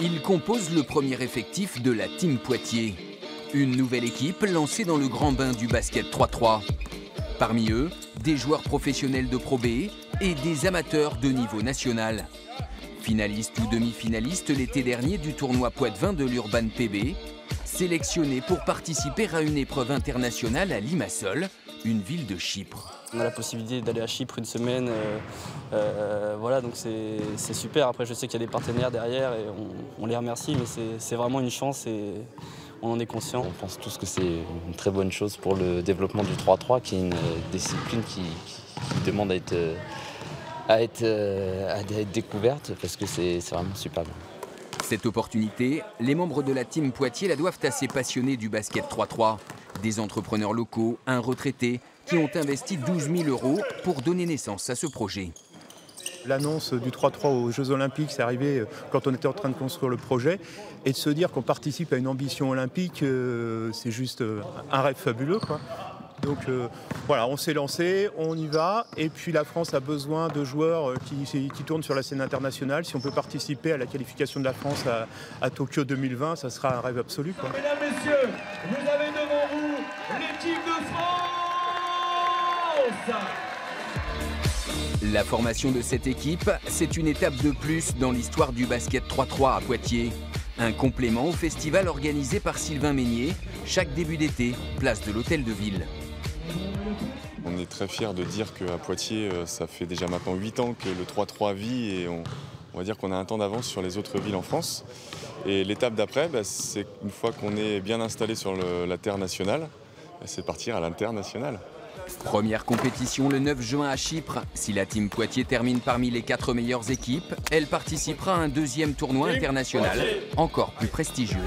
Ils composent le premier effectif de la Team Poitiers. Une nouvelle équipe lancée dans le grand bain du basket 3-3. Parmi eux, des joueurs professionnels de Pro B et des amateurs de niveau national. Finalistes ou demi-finalistes l'été dernier du tournoi Poitvin de l'Urban PB, sélectionnés pour participer à une épreuve internationale à Limassol, une ville de Chypre. On a la possibilité d'aller à Chypre une semaine, voilà, donc c'est super. Après, je sais qu'il y a des partenaires derrière et on les remercie, mais c'est vraiment une chance et on en est conscient. On pense tous que c'est une très bonne chose pour le développement du 3-3, qui est une discipline qui demande à être découverte, parce que c'est vraiment super bien. Cette opportunité, les membres de la Team Poitiers la doivent à ces passionnés du basket 3-3. Des entrepreneurs locaux, un retraité, qui ont investi 12 000 € pour donner naissance à ce projet. L'annonce du 3-3 aux Jeux Olympiques, c'est arrivé quand on était en train de construire le projet. Et de se dire qu'on participe à une ambition olympique, c'est juste un rêve fabuleux, quoi. Donc voilà, on s'est lancé, on y va. Et puis la France a besoin de joueurs qui tournent sur la scène internationale. Si on peut participer à la qualification de la France à Tokyo 2020, ça sera un rêve absolu, quoi. Mesdames, Messieurs, vous avez devant vous l'équipe de France! La formation de cette équipe, c'est une étape de plus dans l'histoire du basket 3-3 à Poitiers. Un complément au festival organisé par Sylvain Meignier, chaque début d'été, place de l'Hôtel de Ville. On est très fiers de dire qu'à Poitiers, ça fait déjà maintenant 8 ans que le 3-3 vit et on va dire qu'on a un temps d'avance sur les autres villes en France. Et l'étape d'après, c'est une fois qu'on est bien installé sur la terre nationale, c'est partir à l'international. Première compétition le 9 juin à Chypre. Si la Team Poitiers termine parmi les 4 meilleures équipes, elle participera à un deuxième tournoi international, encore plus prestigieux.